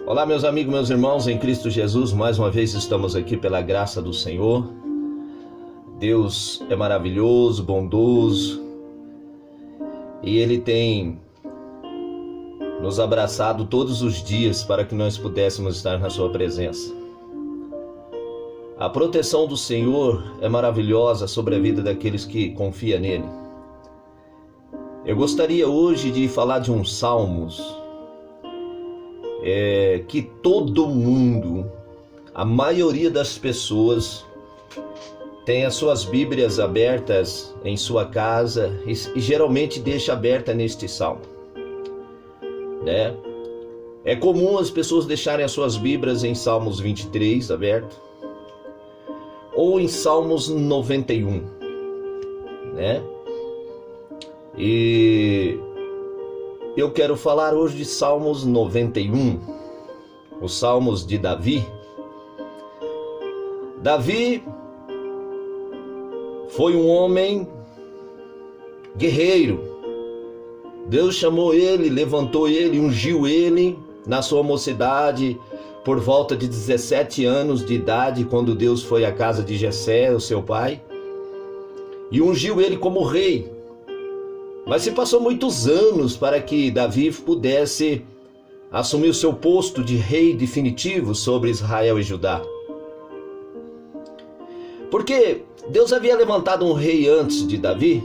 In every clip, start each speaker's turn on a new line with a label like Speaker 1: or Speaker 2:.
Speaker 1: Olá, meus amigos, meus irmãos em Cristo Jesus, mais uma vez estamos aqui pela graça do Senhor. Deus é maravilhoso, bondoso, e Ele tem nos abraçado todos os dias para que nós pudéssemos estar na Sua presença. A proteção do Senhor é maravilhosa sobre a vida daqueles que confiam nele. Eu gostaria hoje de falar de uns salmos que todo mundo, a maioria das pessoas, tem as suas Bíblias abertas em sua casa e geralmente deixa aberta neste salmo, né? É comum as pessoas deixarem as suas Bíblias em Salmos 23 aberto ou em Salmos 91, né? E eu quero falar hoje de Salmos 91, os Salmos de Davi. Davi foi um homem guerreiro. Deus chamou ele, levantou ele, ungiu ele na sua mocidade, por volta de 17 anos de idade, quando Deus foi à casa de Jessé, o seu pai, e ungiu ele como rei. Mas se passou muitos anos para que Davi pudesse assumir o seu posto de rei definitivo sobre Israel e Judá. Porque Deus havia levantado um rei antes de Davi.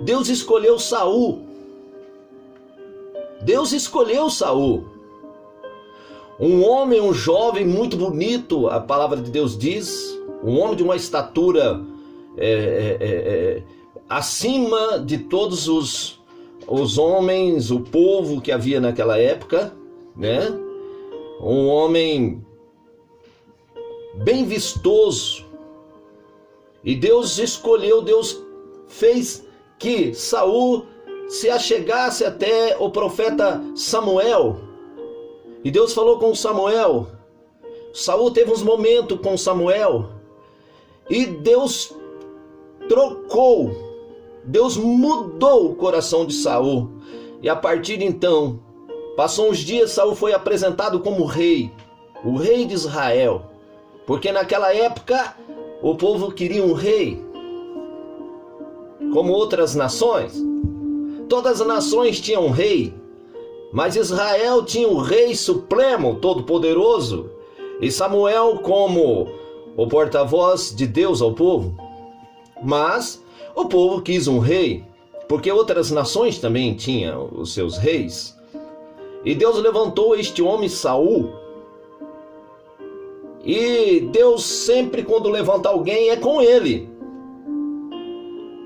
Speaker 1: Deus escolheu Saul. Deus escolheu Saul. Um homem, um jovem muito bonito, a palavra de Deus diz, um homem de uma estatura acima de todos os homens, o povo que havia naquela época, né? Um homem bem vistoso. E Deus escolheu, Deus fez que Saul se achegasse até o profeta Samuel. E Deus falou com Samuel. Saul teve uns momentos com Samuel. E Deus trocou. Deus mudou o coração de Saul. E a partir de então, passou uns dias, Saul foi apresentado como rei, o rei de Israel. Porque naquela época, o povo queria um rei. Como outras nações. Todas as nações tinham um rei. Mas Israel tinha um rei supremo, todo-poderoso. E Samuel como o porta-voz de Deus ao povo. Mas o povo quis um rei, porque outras nações também tinham os seus reis. E Deus levantou este homem Saul. E Deus sempre, quando levanta alguém, é com ele.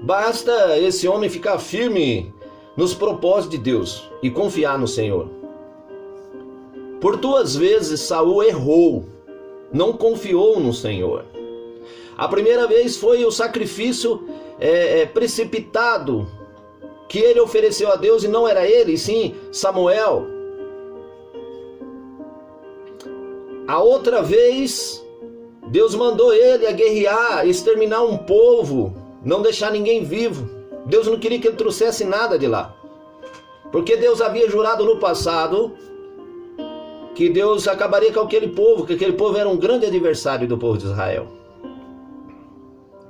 Speaker 1: Basta esse homem ficar firme nos propósitos de Deus e confiar no Senhor. Por 2 vezes Saul errou, não confiou no Senhor. A primeira vez foi o sacrifício precipitado que ele ofereceu a Deus, e não era ele, sim Samuel. A outra vez, Deus mandou ele a guerrear, exterminar um povo, não deixar ninguém vivo. Deus não queria que ele trouxesse nada de lá, porque Deus havia jurado no passado que Deus acabaria com aquele povo, que aquele povo era um grande adversário do povo de Israel.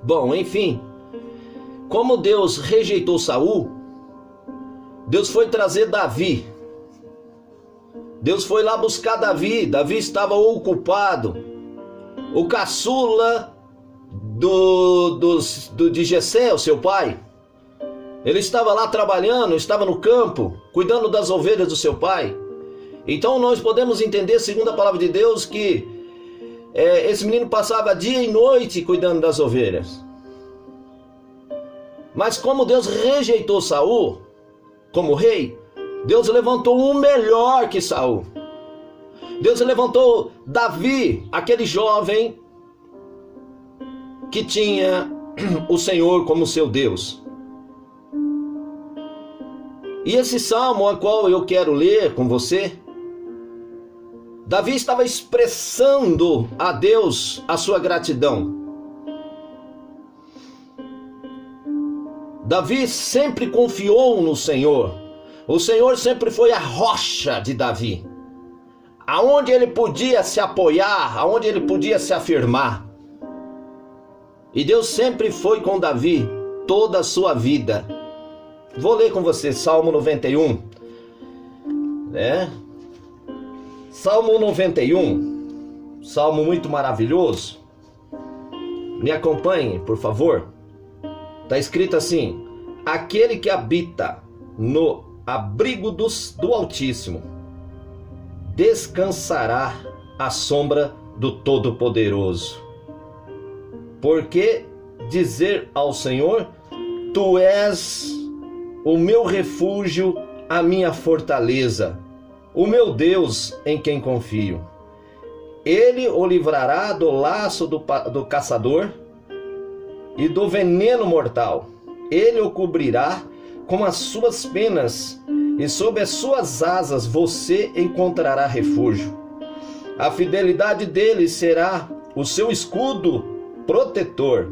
Speaker 1: Bom, enfim, como Deus rejeitou Saul, Deus foi trazer Davi. Deus foi lá buscar Davi. Davi estava ocupado. O caçula de Jessé, o seu pai. Ele estava lá trabalhando, estava no campo, cuidando das ovelhas do seu pai. Então nós podemos entender, segundo a palavra de Deus, que esse menino passava dia e noite cuidando das ovelhas. Mas como Deus rejeitou Saul como rei, Deus levantou um melhor que Saul. Deus levantou Davi, aquele jovem que tinha o Senhor como seu Deus. E esse salmo a qual eu quero ler com você, Davi estava expressando a Deus a sua gratidão. Davi sempre confiou no Senhor. O Senhor sempre foi a rocha de Davi. aonde ele podia se apoiar, aonde ele podia se afirmar. E Deus sempre foi com Davi toda a sua vida. Vou ler com você Salmo 91, né? Salmo 91, salmo muito maravilhoso. Me acompanhe, por favor. Está escrito assim: aquele que habita no abrigo do Altíssimo descansará à sombra do Todo-Poderoso. Porque dizer ao Senhor: tu és o meu refúgio, a minha fortaleza, o meu Deus em quem confio. Ele o livrará do laço do caçador e do veneno mortal. Ele o cobrirá com as suas penas, e sob as suas asas você encontrará refúgio. A fidelidade dele será o seu escudo protetor.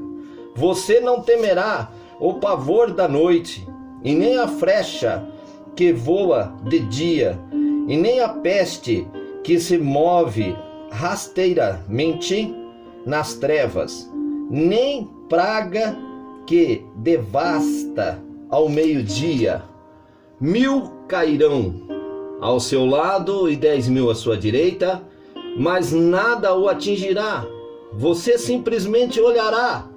Speaker 1: Você não temerá o pavor da noite, e nem a flecha que voa de dia, e nem a peste que se move rasteiramente nas trevas, nem praga que devasta ao meio-dia. 1000 cairão ao seu lado e 10.000 à sua direita, mas nada o atingirá. Você simplesmente olhará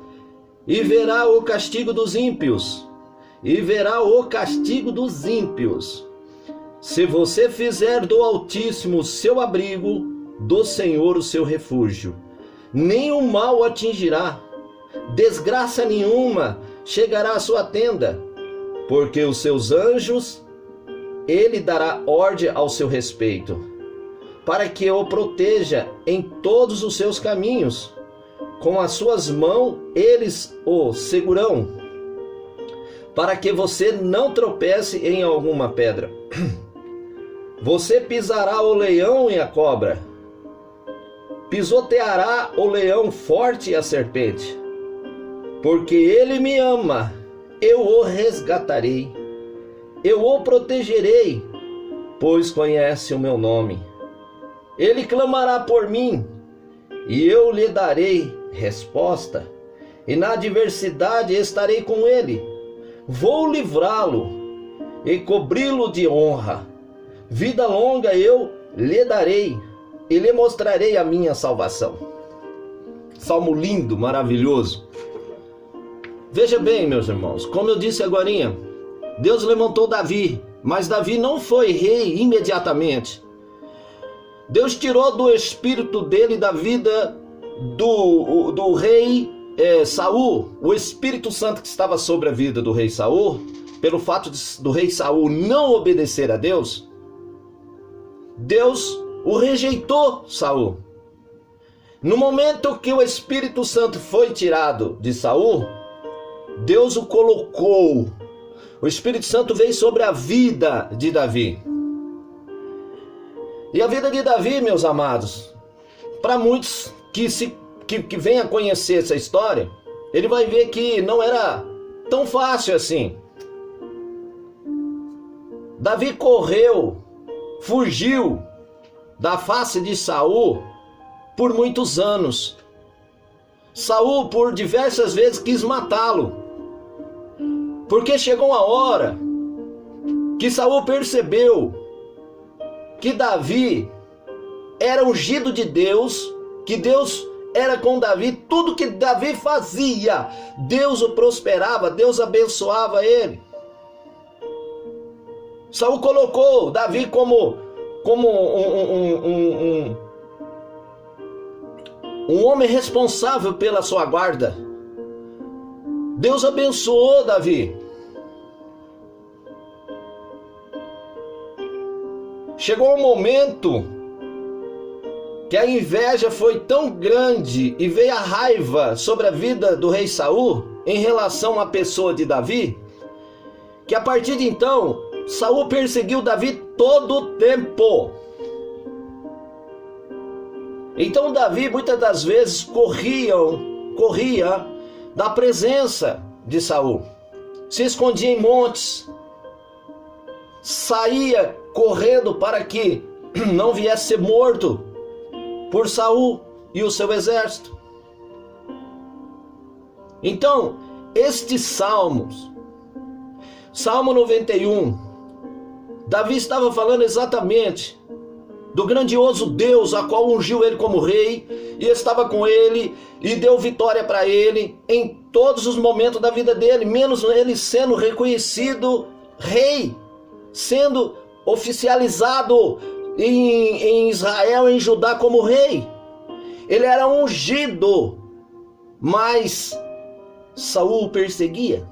Speaker 1: e verá o castigo dos ímpios. E verá o castigo dos ímpios. Se você fizer do Altíssimo o seu abrigo, do Senhor o seu refúgio, nenhum mal o atingirá, desgraça nenhuma chegará à sua tenda, porque os seus anjos ele dará ordem ao seu respeito, para que o proteja em todos os seus caminhos. Com as suas mãos eles o segurarão, para que você não tropece em alguma pedra. Você pisará o leão e a cobra, pisoteará o leão forte e a serpente. Porque ele me ama, eu o resgatarei, eu o protegerei, pois conhece o meu nome. Ele clamará por mim, e eu lhe darei resposta, e na adversidade estarei com ele. Vou livrá-lo e cobri-lo de honra. Vida longa eu lhe darei, e lhe mostrarei a minha salvação. Salmo lindo, maravilhoso. Veja bem, meus irmãos, como eu disse agorinha, Deus levantou Davi, mas Davi não foi rei imediatamente. Deus tirou do espírito dele, da vida do rei Saul, o Espírito Santo que estava sobre a vida do rei Saul, pelo fato do rei Saul não obedecer a Deus, Deus o rejeitou Saul. No momento que o Espírito Santo foi tirado de Saul, Deus o colocou. O Espírito Santo veio sobre a vida de Davi. E a vida de Davi, meus amados, para muitos que venham a conhecer essa história, ele vai ver que não era tão fácil assim. Davi correu, fugiu da face de Saul por muitos anos. Saul por diversas vezes quis matá-lo, porque chegou uma hora que Saul percebeu que Davi era ungido de Deus, que Deus era com Davi, tudo que Davi fazia, Deus o prosperava, Deus abençoava ele. Saul colocou Davi como um homem responsável pela sua guarda. Deus abençoou Davi. Chegou um momento que a inveja foi tão grande e veio a raiva sobre a vida do rei Saul em relação à pessoa de Davi, que a partir de então Saul perseguiu Davi todo o tempo. Então Davi muitas das vezes corria da presença de Saul, se escondia em montes, saía correndo para que não viesse ser morto por Saul e o seu exército. Então, estes salmos, Salmo 91, Davi estava falando exatamente do grandioso Deus a qual ungiu ele como rei e estava com ele e deu vitória para ele em todos os momentos da vida dele, menos ele sendo reconhecido rei, sendo oficializado em Israel, em Judá como rei. Ele era ungido, mas Saul o perseguia.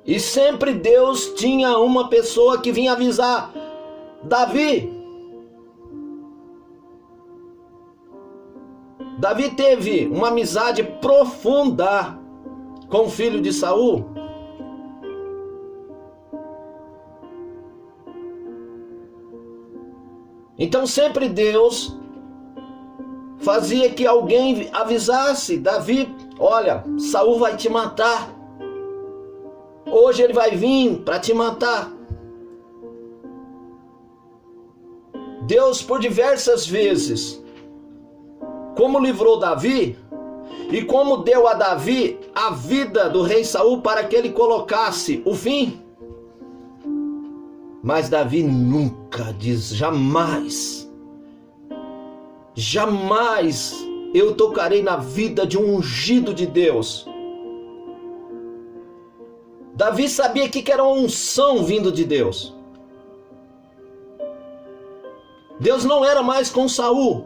Speaker 1: E sempre Deus tinha uma pessoa que vinha avisar Davi. Davi teve uma amizade profunda com o filho de Saul. Então sempre Deus fazia que alguém avisasse Davi: olha, Saul vai te matar. Hoje ele vai vir para te matar. Deus por diversas vezes, como livrou Davi e como deu a Davi a vida do rei Saul para que ele colocasse o fim. Mas Davi nunca diz, jamais eu tocarei na vida de um ungido de Deus. Davi sabia que era uma unção vindo de Deus. Deus não era mais com Saul,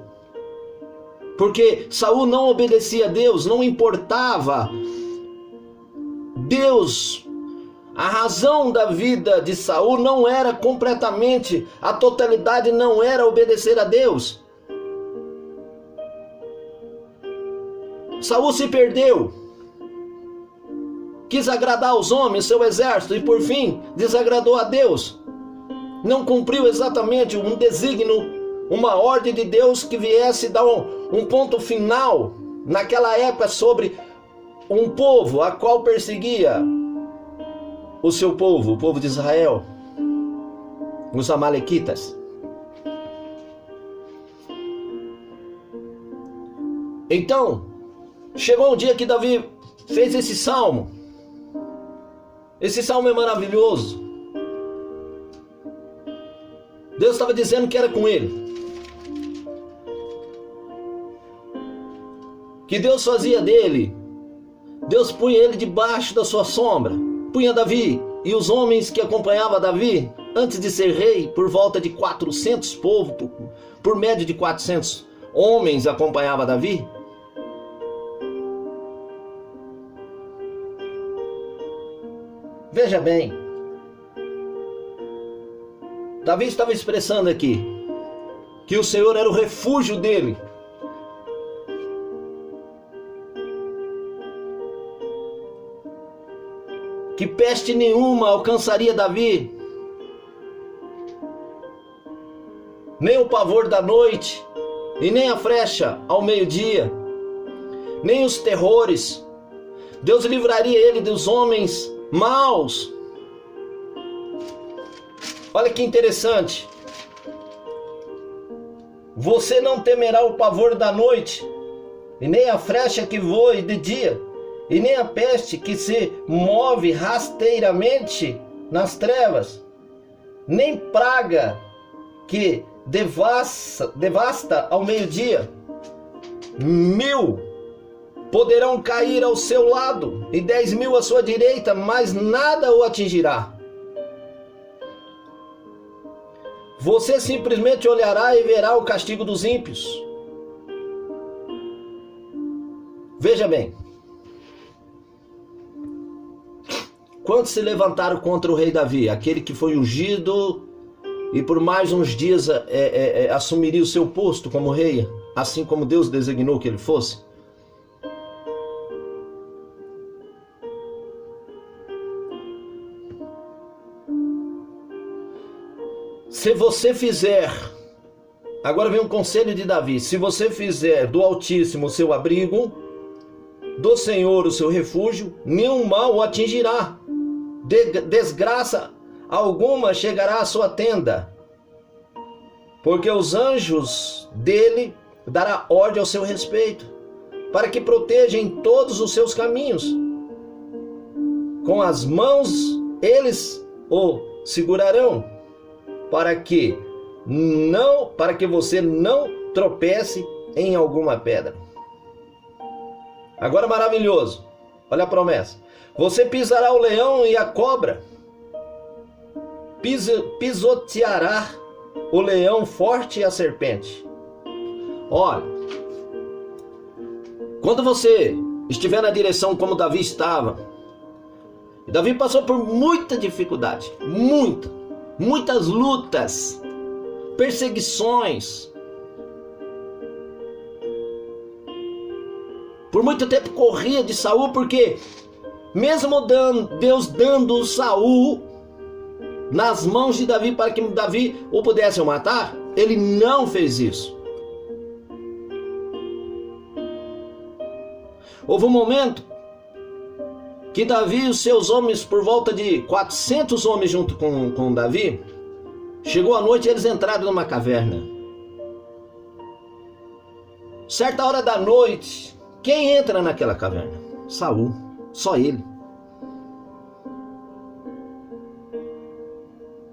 Speaker 1: porque Saul não obedecia a Deus, não importava. Deus, a razão da vida de Saul não era completamente, a totalidade não era obedecer a Deus. Saul se perdeu. Quis agradar aos homens, seu exército, e por fim desagradou a Deus. Não cumpriu exatamente um desígnio, uma ordem de Deus que viesse dar um ponto final naquela época sobre um povo a qual perseguia o seu povo, o povo de Israel, os amalequitas. Então, chegou um dia que Davi fez esse salmo. Esse salmo é maravilhoso. Deus estava dizendo que era com ele. Que Deus fazia dele. Deus punha ele debaixo da sua sombra. Punha Davi e os homens que acompanhavam Davi, antes de ser rei, por volta de 400 povos, por média de 400 homens acompanhavam Davi. Veja bem, Davi estava expressando aqui que o Senhor era o refúgio dele. Que peste nenhuma alcançaria Davi, nem o pavor da noite, e nem a flecha ao meio-dia, nem os terrores. Deus livraria ele dos homens maus. Olha que interessante. Você não temerá o pavor da noite, e nem a flecha que voe de dia, e nem a peste que se move rasteiramente nas trevas, nem praga que devasta ao meio-dia. 1000 poderão cair ao seu lado e 10.000 à sua direita, mas nada o atingirá. Você simplesmente olhará e verá o castigo dos ímpios. Veja bem. Quantos se levantaram contra o rei Davi? Aquele que foi ungido e por mais uns dias assumiria o seu posto como rei, assim como Deus designou que ele fosse. Se você fizer, agora vem um conselho de Davi, se você fizer do Altíssimo o seu abrigo, do Senhor o seu refúgio, nenhum mal o atingirá, desgraça alguma chegará à sua tenda, porque os anjos dele dará ordem ao seu respeito, para que proteja em todos os seus caminhos. Com as mãos eles o segurarão, para que você não tropece em alguma pedra. Agora maravilhoso, olha a promessa. Você pisará o leão e a cobra, pisoteará o leão forte e a serpente. Olha, quando você estiver na direção como Davi estava, Davi passou por muita dificuldade, muitas lutas, perseguições. Por muito tempo corria de Saul, porque mesmo Deus dando Saul nas mãos de Davi para que Davi o pudesse matar, ele não fez isso. Houve um momento que Davi e os seus homens, por volta de 400 homens junto com Davi, chegou a noite e eles entraram numa caverna. Certa hora da noite, quem entra naquela caverna? Saul, só ele.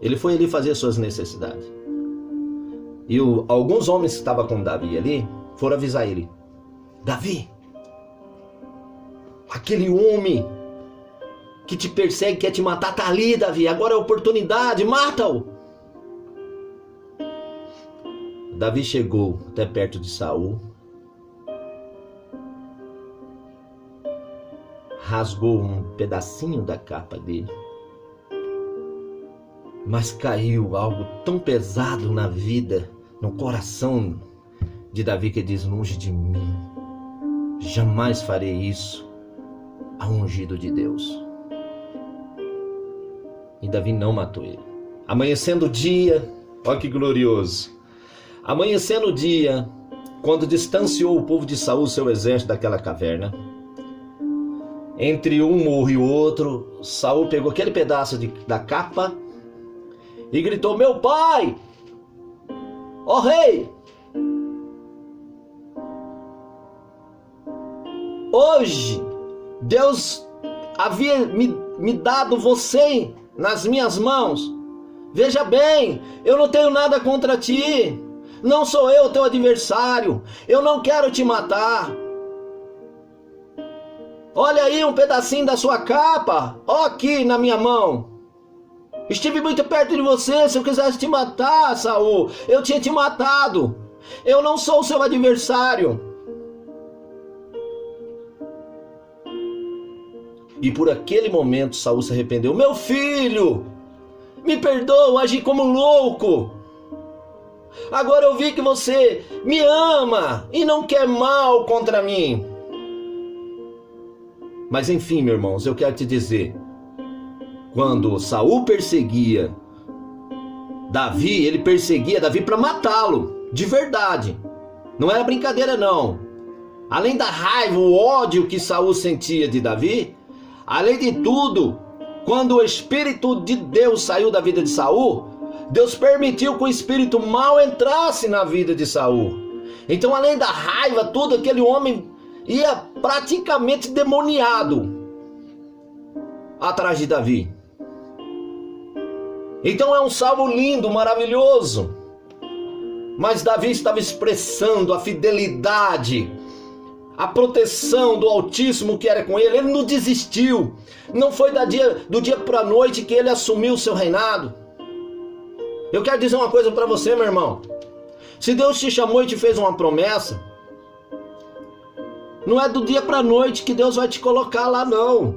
Speaker 1: Ele foi ali fazer suas necessidades. E alguns homens que estavam com Davi ali, foram avisar ele: Davi, aquele homem que te persegue, quer te matar, tá ali, Davi, agora é a oportunidade, mata-o. Davi chegou até perto de Saul, rasgou um pedacinho da capa dele, mas caiu algo tão pesado na vida, no coração de Davi, que diz: longe de mim, jamais farei isso ao ungido de Deus. E Davi não matou ele. Amanhecendo o dia, olha que glorioso. Amanhecendo o dia, quando distanciou o povo de Saul, seu exército, daquela caverna, entre um morro e o outro, Saul pegou aquele pedaço da capa e gritou: meu pai, ó rei, hoje Deus havia me dado você nas minhas mãos. Veja bem, eu não tenho nada contra ti, não sou eu teu adversário, eu não quero te matar. Olha aí um pedacinho da sua capa, ó aqui na minha mão. Estive muito perto de você, se eu quisesse te matar, Saul, eu tinha te matado. Eu não sou o seu adversário. E por aquele momento Saul se arrependeu. Meu filho, me perdoa, agi como louco. Agora eu vi que você me ama e não quer mal contra mim. Mas enfim, meus irmãos, eu quero te dizer, quando Saul perseguia Davi, ele perseguia Davi para matá-lo, de verdade. Não era brincadeira não. Além da raiva, o ódio que Saul sentia de Davi, além de tudo, quando o Espírito de Deus saiu da vida de Saul, Deus permitiu que o espírito mal entrasse na vida de Saul. Então, além da raiva, tudo, aquele homem ia praticamente demoniado atrás de Davi. Então é um salmo lindo, maravilhoso. Mas Davi estava expressando a fidelidade, a proteção do Altíssimo que era com ele. Ele não desistiu. Não foi do dia para a noite que ele assumiu o seu reinado. Eu quero dizer uma coisa para você, meu irmão. Se Deus te chamou e te fez uma promessa, não é do dia para a noite que Deus vai te colocar lá, não.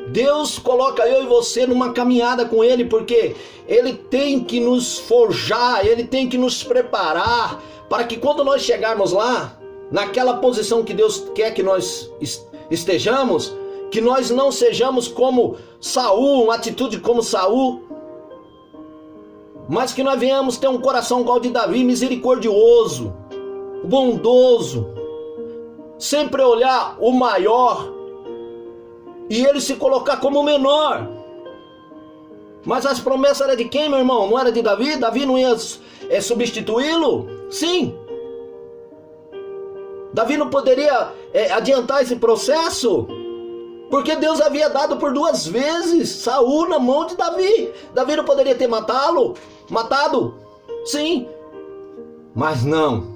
Speaker 1: Deus coloca eu e você numa caminhada com Ele, porque Ele tem que nos forjar, Ele tem que nos preparar, para que quando nós chegarmos lá, naquela posição que Deus quer que nós estejamos, que nós não sejamos como Saul, uma atitude como Saul, mas que nós venhamos ter um coração igual de Davi, misericordioso, bondoso, sempre olhar o maior e ele se colocar como o menor. Mas as promessas eram de quem, meu irmão? Não era de Davi? Davi não ia substituí-lo? Sim. Davi não poderia adiantar esse processo? Porque Deus havia dado por 2 vezes Saul na mão de Davi. Davi não poderia ter matado? Sim. Mas não.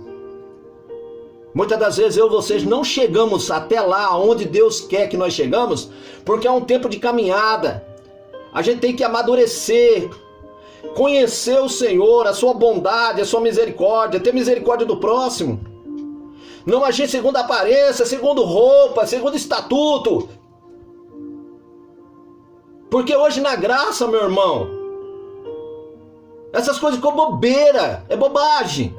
Speaker 1: Muitas das vezes eu e vocês não chegamos até lá onde Deus quer que nós chegamos, porque é um tempo de caminhada. A gente tem que amadurecer, conhecer o Senhor, a sua bondade, a sua misericórdia, ter misericórdia do próximo. Não agir segundo a aparência, segundo roupa, segundo estatuto. Porque hoje na graça, meu irmão, essas coisas ficam bobeira, é bobagem.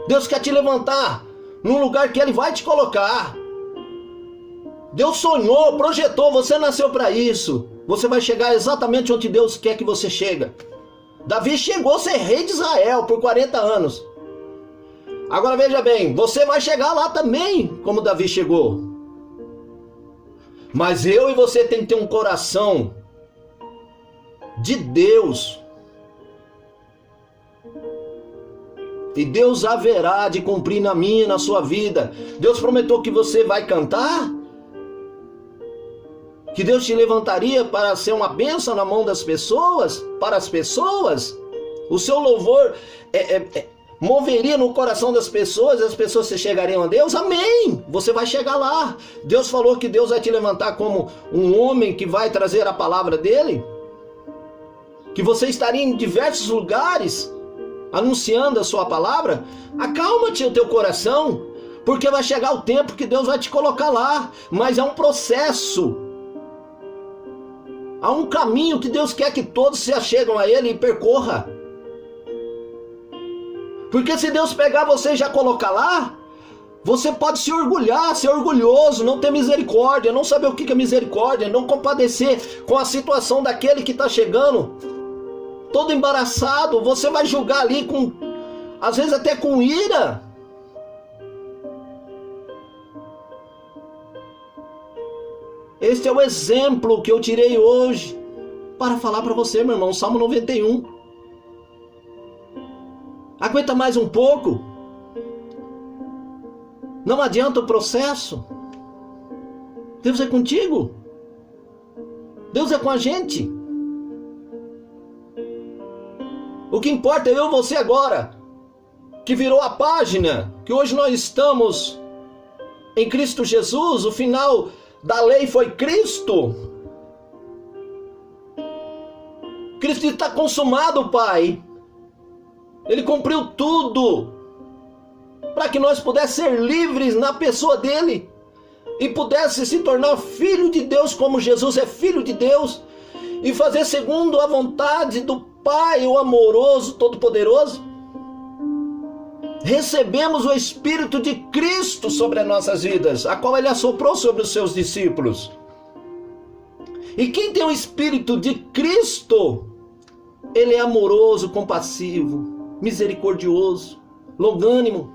Speaker 1: Deus quer te levantar num lugar que Ele vai te colocar. Deus sonhou, projetou, você nasceu para isso. Você vai chegar exatamente onde Deus quer que você chegue. Davi chegou a ser rei de Israel por 40 anos. Agora veja bem, você vai chegar lá também, como Davi chegou. Mas eu e você tem que ter um coração de Deus. E Deus haverá de cumprir na minha e na sua vida. Deus prometeu que você vai cantar, que Deus te levantaria para ser uma bênção na mão das pessoas, para as pessoas. O seu louvor moveria no coração das pessoas, e as pessoas se chegariam a Deus. Amém! Você vai chegar lá. Deus falou que Deus vai te levantar como um homem que vai trazer a palavra dele, que você estaria em diversos lugares anunciando a sua palavra. Acalma-te o teu coração, porque vai chegar o tempo que Deus vai te colocar lá. Mas é um processo, há um caminho que Deus quer que todos se achegam a Ele e percorra. Porque se Deus pegar você e já colocar lá, você pode se orgulhar, ser orgulhoso, não ter misericórdia, não saber o que é misericórdia, não compadecer com a situação daquele que está chegando todo embaraçado. Você vai julgar ali com, às vezes até com ira. Este é o exemplo que eu tirei hoje para falar para você, meu irmão. Salmo 91. Aguenta mais um pouco. Não adianta o processo. Deus é contigo. Deus é com a gente. O que importa é eu e você agora, que virou a página, que hoje nós estamos em Cristo Jesus. O final da lei foi Cristo. Cristo está consumado, Pai. Ele cumpriu tudo para que nós pudéssemos ser livres na pessoa dele e pudesse se tornar filho de Deus, como Jesus é filho de Deus, e fazer segundo a vontade do Pai, o amoroso, todo-poderoso. Recebemos o Espírito de Cristo sobre as nossas vidas, a qual Ele assoprou sobre os seus discípulos. E quem tem o Espírito de Cristo, ele é amoroso, compassivo, misericordioso, longânimo,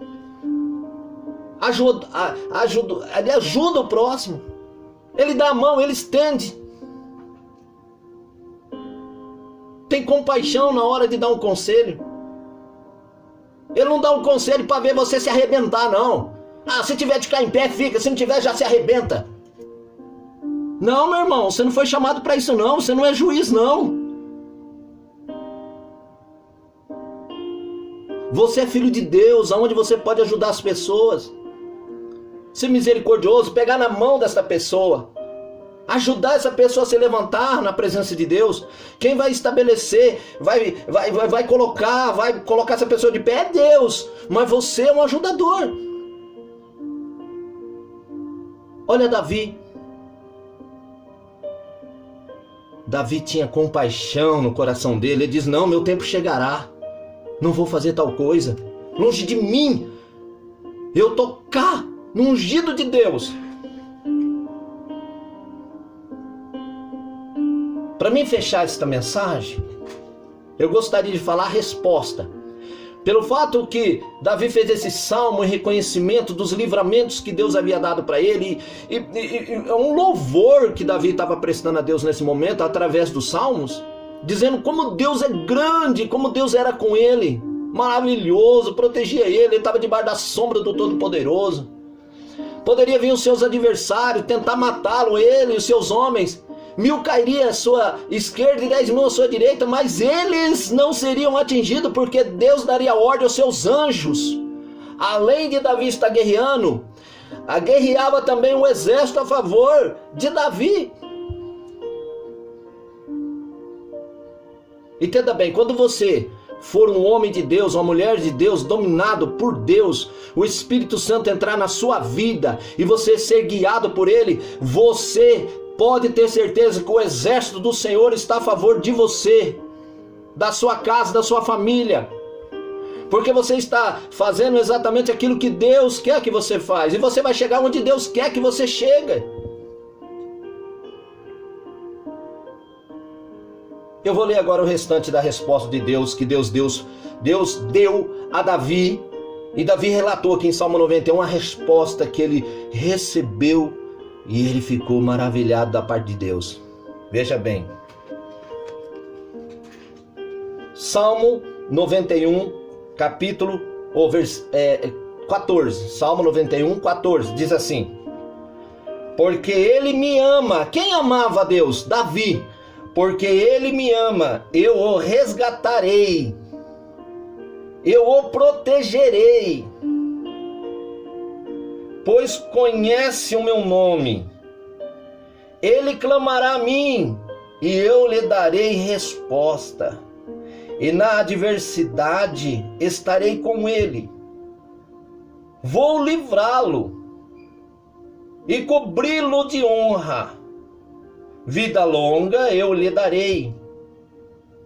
Speaker 1: ele ajuda o próximo, ele dá a mão, ele estende, tem compaixão na hora de dar um conselho. Ele não dá um conselho para ver você se arrebentar, não. Se tiver de ficar em pé, fica, se não tiver, já se arrebenta. Não, meu irmão, você não foi chamado para isso não, você não é juiz não. Você é filho de Deus, aonde você pode ajudar as pessoas, ser misericordioso, pegar na mão dessa pessoa, ajudar essa pessoa a se levantar na presença de Deus. Quem vai estabelecer, vai colocar essa pessoa de pé é Deus, mas você é um ajudador. Olha Davi. Davi tinha compaixão no coração dele. Ele diz: não, meu tempo chegará, não vou fazer tal coisa, longe de mim, eu estou cá, no ungido de Deus. Para mim fechar esta mensagem, eu gostaria de falar a resposta. Pelo fato que Davi fez esse salmo em reconhecimento dos livramentos que Deus havia dado para ele, e é um louvor que Davi estava prestando a Deus nesse momento, através dos salmos, dizendo como Deus é grande, como Deus era com ele, maravilhoso, protegia ele estava debaixo da sombra do Todo-Poderoso. Poderia vir os seus adversários, tentar matá-lo, ele e os seus homens. 1000 cairiam à sua esquerda e 10.000 à sua direita, mas eles não seriam atingidos, porque Deus daria ordem aos seus anjos. Além de Davi estar guerreando, guerreava também um exército a favor de Davi. Entenda bem, quando você for um homem de Deus, uma mulher de Deus, dominado por Deus, o Espírito Santo entrar na sua vida e você ser guiado por ele, você pode ter certeza que o exército do Senhor está a favor de você, da sua casa, da sua família, porque você está fazendo exatamente aquilo que Deus quer que você faça, e você vai chegar onde Deus quer que você chegue. Eu vou ler agora o restante da resposta de Deus, que Deus deu a Davi, e Davi relatou aqui em Salmo 91 a resposta que ele recebeu, e ele ficou maravilhado da parte de Deus. Veja bem, Salmo 91, capítulo 14, Salmo 91, 14, diz assim: porque ele me ama. Quem amava a Deus? Davi. Porque ele me ama, eu o resgatarei, eu o protegerei, pois conhece o meu nome. Ele clamará a mim, e eu lhe darei resposta, e na adversidade estarei com ele. Vou livrá-lo e cobri-lo de honra. Vida longa eu lhe darei,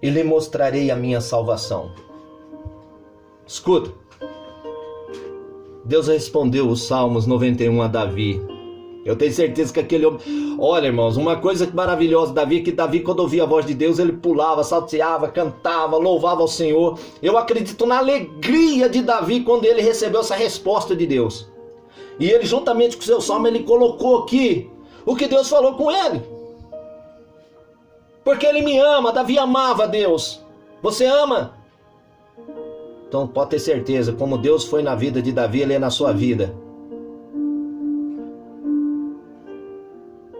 Speaker 1: e lhe mostrarei a minha salvação. Escuta, Deus respondeu os Salmos 91 a Davi. Eu tenho certeza que aquele homem... Olha, irmãos, uma coisa maravilhosa Davi, que Davi, quando ouvia a voz de Deus, ele pulava, salteava, cantava, louvava ao Senhor. Eu acredito na alegria de Davi quando ele recebeu essa resposta de Deus. E ele, juntamente com o seu salmo, ele colocou aqui o que Deus falou com ele. Porque ele me ama. Davi amava a Deus. Você ama? Então pode ter certeza, como Deus foi na vida de Davi, ele é na sua vida.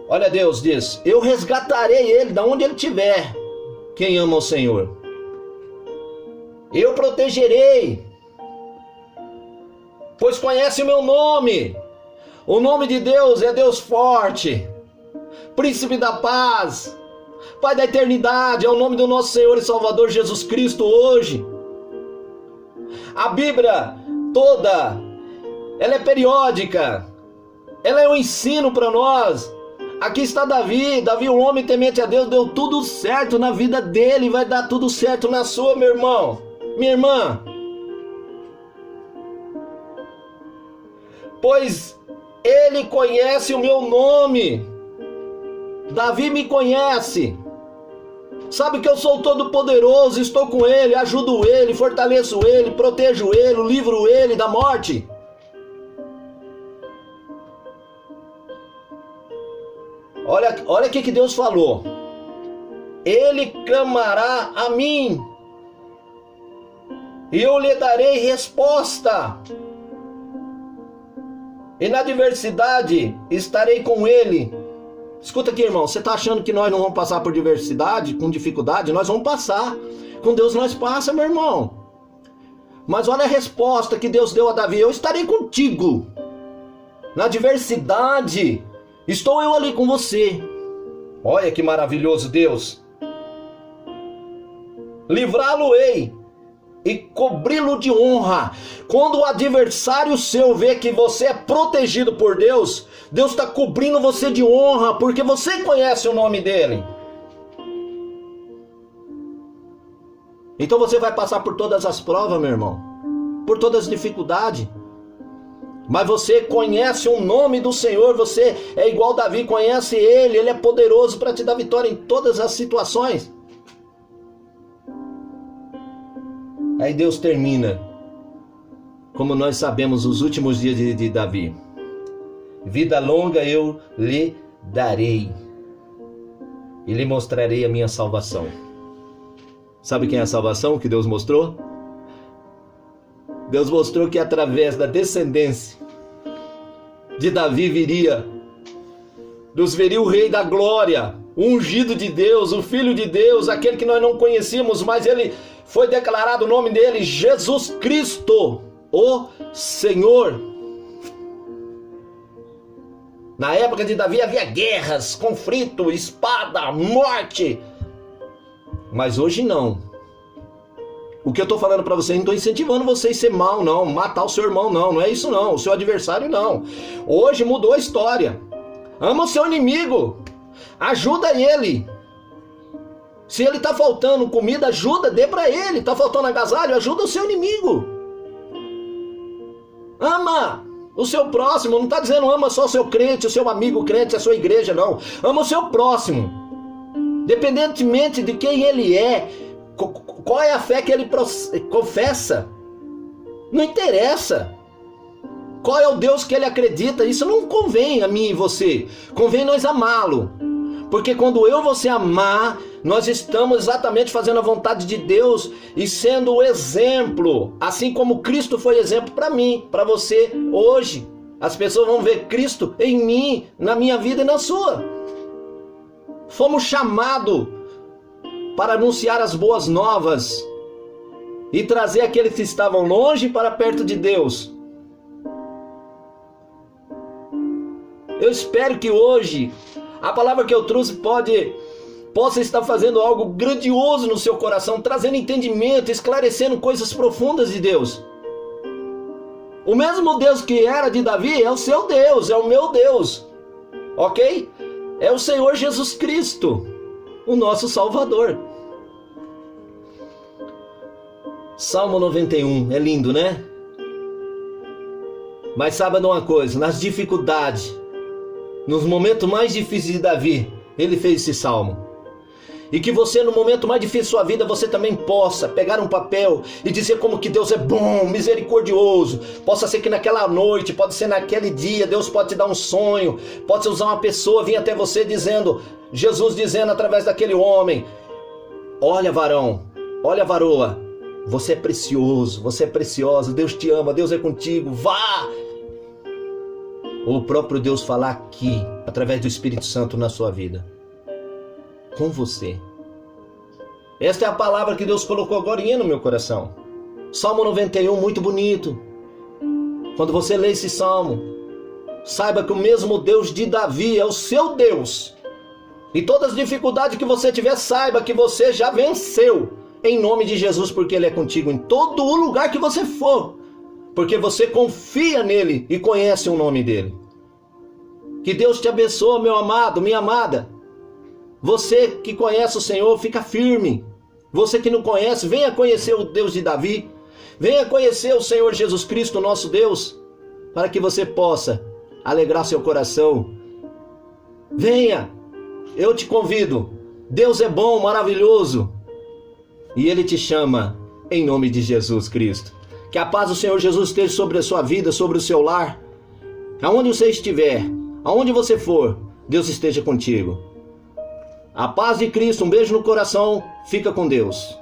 Speaker 1: Olha, Deus diz: eu resgatarei ele de onde ele estiver. Quem ama o Senhor? Eu protegerei, pois conhece o meu nome. O nome de Deus é Deus forte, Príncipe da paz, Pai da eternidade. É o nome do nosso Senhor e Salvador Jesus Cristo hoje. A Bíblia toda, ela é periódica, ela é um ensino para nós. Aqui está Davi, um homem temente a Deus, deu tudo certo na vida dele, vai dar tudo certo na sua, meu irmão, minha irmã. Pois ele conhece o meu nome. Davi me conhece, sabe que eu sou todo poderoso, estou com ele, ajudo ele, fortaleço ele, protejo ele, livro ele da morte. Olha o que Deus falou. Ele clamará a mim, e eu lhe darei resposta, e na adversidade estarei com ele. Escuta aqui, irmão, você está achando que nós não vamos passar por diversidade, com dificuldade? Nós vamos passar. Com Deus nós passa, meu irmão. Mas olha a resposta que Deus deu a Davi: eu estarei contigo. Na adversidade, estou eu ali com você. Olha que maravilhoso Deus. Livrá-lo-ei e cobri-lo de honra. Quando o adversário seu vê que você é protegido por Deus, Deus está cobrindo você de honra, porque você conhece o nome dele. Então você vai passar por todas as provas, meu irmão, por todas as dificuldades, mas você conhece o nome do Senhor. Você é igual Davi, conhece ele, ele é poderoso para te dar vitória em todas as situações. Aí Deus termina como nós sabemos, os últimos dias de Davi. Vida longa eu lhe darei e lhe mostrarei a minha salvação. Sabe quem é a salvação que Deus mostrou? Deus mostrou que através da descendência de Davi nos veria o Rei da Glória, o ungido de Deus, o Filho de Deus, aquele que nós não conhecíamos, mas ele foi declarado o nome dele, Jesus Cristo, o Senhor. Na época de Davi havia guerras, conflito, espada, morte. Mas hoje não. O que eu estou falando para você, não estou incentivando você a ser mal, não. Matar o seu irmão, não. Não é isso, não. O seu adversário, não. Hoje mudou a história. Ama o seu inimigo. Ajuda ele. Se ele está faltando comida, ajuda, dê para ele. Está faltando agasalho, ajuda o seu inimigo. Ama o seu próximo. Não está dizendo ama só o seu crente, o seu amigo crente, a sua igreja, não. Ama o seu próximo. Independentemente de quem ele é, qual é a fé que ele confessa, não interessa. Qual é o Deus que ele acredita, isso não convém a mim e você. Convém nós amá-lo. Porque quando eu e você amar, nós estamos exatamente fazendo a vontade de Deus e sendo o exemplo. Assim como Cristo foi exemplo para mim, para você hoje. As pessoas vão ver Cristo em mim, na minha vida e na sua. Fomos chamados para anunciar as boas novas e trazer aqueles que estavam longe para perto de Deus. Eu espero que hoje a palavra que eu trouxe possa estar fazendo algo grandioso no seu coração, trazendo entendimento, esclarecendo coisas profundas de Deus. O mesmo Deus que era de Davi é o seu Deus, é o meu Deus, ok? É o Senhor Jesus Cristo, o nosso Salvador. Salmo 91, é lindo, né? Mas saiba de uma coisa, nas dificuldades, nos momentos mais difíceis de Davi, ele fez esse salmo. E que você, no momento mais difícil da sua vida, você também possa pegar um papel e dizer como que Deus é bom, misericordioso. Possa ser que naquela noite, pode ser naquele dia, Deus pode te dar um sonho, pode usar uma pessoa, vir até você dizendo, Jesus dizendo através daquele homem, olha varão, olha varoa, você é precioso, você é preciosa, Deus te ama, Deus é contigo, vá! Ou o próprio Deus falar aqui, através do Espírito Santo na sua vida, com você. Esta é a palavra que Deus colocou agora no meu coração. Salmo 91, muito bonito. Quando você lê esse salmo, saiba que o mesmo Deus de Davi é o seu Deus. E todas as dificuldades que você tiver, saiba que você já venceu. Em nome de Jesus, porque Ele é contigo em todo o lugar que você for. Porque você confia nele e conhece o nome dele. Que Deus te abençoe, meu amado, minha amada. Você que conhece o Senhor, fica firme. Você que não conhece, venha conhecer o Deus de Davi. Venha conhecer o Senhor Jesus Cristo, nosso Deus, para que você possa alegrar seu coração. Venha, eu te convido. Deus é bom, maravilhoso. E Ele te chama em nome de Jesus Cristo. Que a paz do Senhor Jesus esteja sobre a sua vida, sobre o seu lar. Aonde você estiver, aonde você for, Deus esteja contigo. A paz de Cristo, um beijo no coração, fica com Deus.